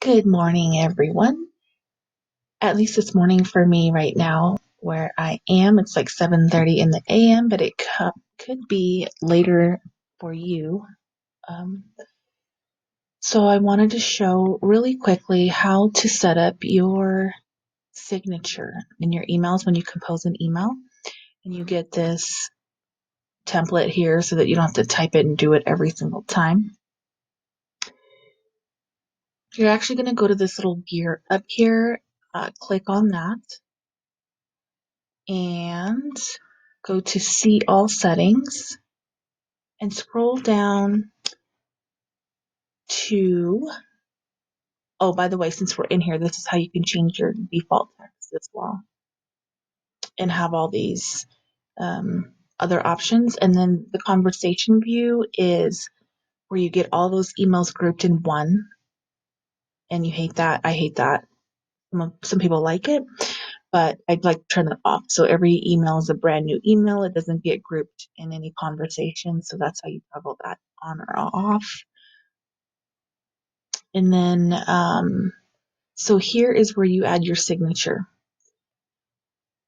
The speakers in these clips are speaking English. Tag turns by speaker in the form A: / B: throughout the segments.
A: Good morning, everyone. At least it's morning for me right now where I am. It's like 7:30 in the AM, but it could be later for you. Um, so I wanted to show really quickly how to set up your signature in your emails when you compose an email. And you get this template here so that you don't have to type it and do it every single time. You're actually going to go to this little gear up here, click on that and go to see all settings and scroll down to, oh, by the way, since we're in here, this is how you can change your default text as well and have all these other options. And then the conversation view is where you get all those emails grouped in one. And you hate that. I hate that. Some people like it, but I'd like to turn that off. So every email is a brand new email. It doesn't get grouped in any conversation. So that's how you toggle that on or off. And then, so here is where you add your signature.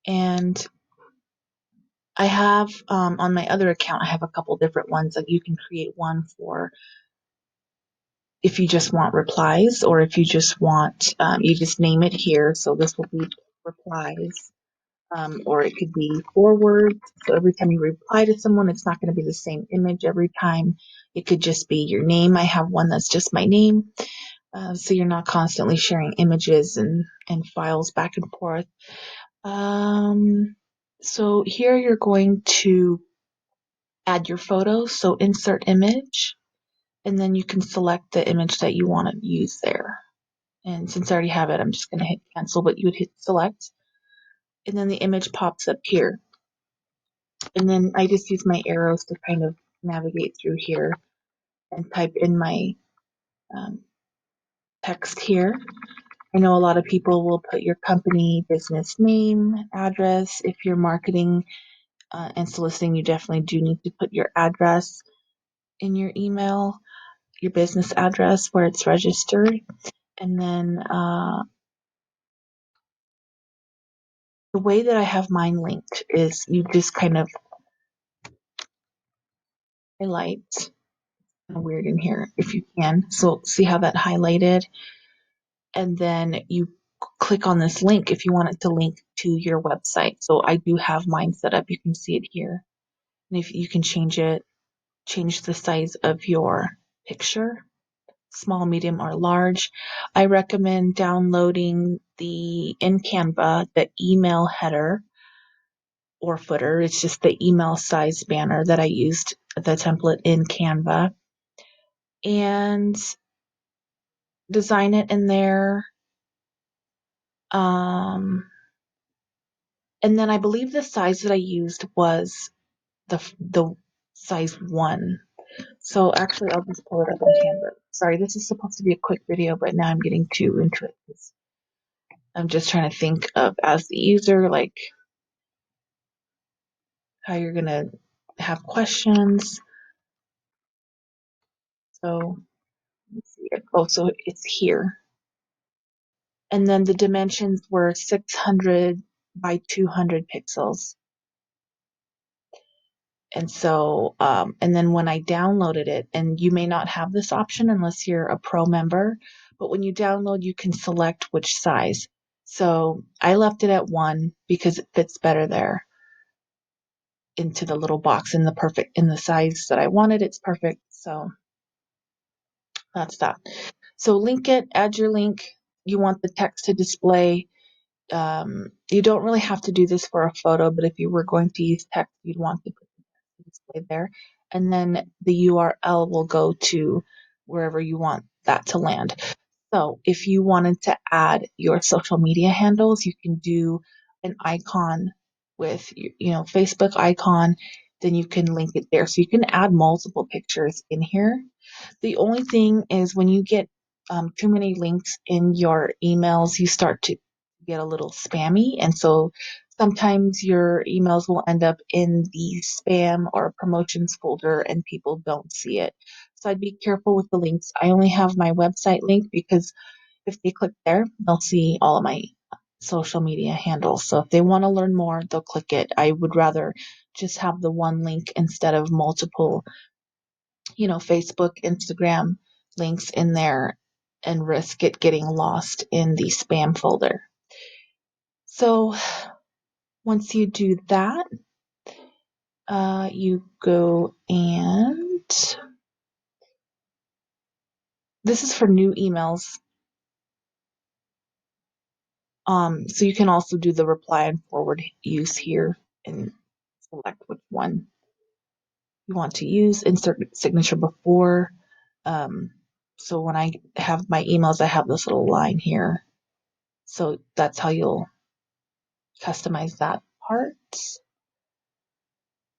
A: And I have, on my other account, I have a couple different ones. Like you can create one for if you just want replies or if you just want, you just name it here. So this will be replies. Or it could be forward. So every time you reply to someone, it's not going to be the same image every time. It could just be your name. I have one that's just my name. So you're not constantly sharing images and files back and forth. So here you're going to add your photo. So insert image, and then you can select the image that you want to use there. And since I already have it, I'm just going to hit cancel, but you would hit select, and then the image pops up here. And then I just use my arrows to kind of navigate through here and type in my text here. I know a lot of people will put your company business name, address. If you're marketing and soliciting, you definitely do need to put your address in your email, your business address where it's registered. And then the way that I have mine linked is you just kind of highlight, kind of weird in here if you can. So see how that highlighted? And then you click on this link if you want it to link to your website. So I do have mine set up. You can see it here. And if you can change it, change the size of your picture, small, medium, or large. I recommend downloading in Canva, the email header or footer. It's just the email size banner that I used, the template in Canva, and design it in there. And then I believe the size that I used was the size 1. So actually, I'll just pull it up on Canva. Sorry, this is supposed to be a quick video, but now I'm getting too into it. I'm just trying to think of, as the user, like how you're going to have questions. So let's see. Oh, so it's here. And then the dimensions were 600 by 200 pixels. And so, and then when I downloaded it, and you may not have this option unless you're a pro member, but when you download, you can select which size. So I left it at 1 because it fits better there into the little box in the size that I wanted. It's perfect. So that's that. So link it, add your link. You want the text to display. You don't really have to do this for a photo, but if you were going to use text, you'd want to put the text display there. And then the URL will go to wherever you want that to land. So if you wanted to add your social media handles, you can do an icon with, Facebook icon, then you can link it there. So you can add multiple pictures in here. The only thing is when you get too many links in your emails, you start to get a little spammy. And so sometimes your emails will end up in the spam or promotions folder and people don't see it. So I'd be careful with the links. I only have my website link because If they click there, they'll see all of my social media handles. So if they want to learn more, they'll click it. I would rather just have the one link instead of multiple, Facebook, Instagram links in there and risk it getting lost in the spam folder. So once you do that, you go and this is for new emails. So you can also do the reply and forward use here and select which one you want to use. Insert signature before. Um, so when I have my emails, I have this little line here. So that's how you'll customize that part.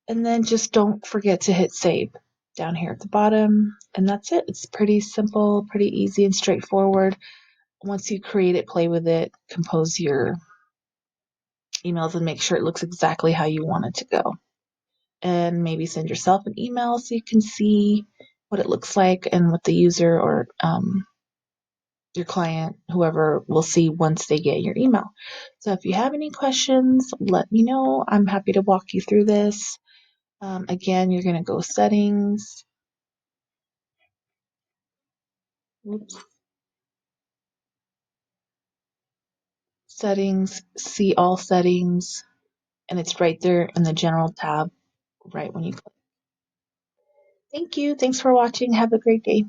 A: And then just don't forget to hit save down here at the bottom. And that's it. It's pretty simple, pretty easy and straightforward. Once you create it, play with it, compose your emails and make sure it looks exactly how you want it to go. And maybe send yourself an email so you can see what it looks like and what the user or your client, whoever, will see once they get your email. So if you have any questions, let me know. I'm happy to walk you through this. Again, you're going to go settings. Oops. Settings, see all settings, and it's right there in the general tab right when you click. Thank you. Thanks for watching. Have a great day.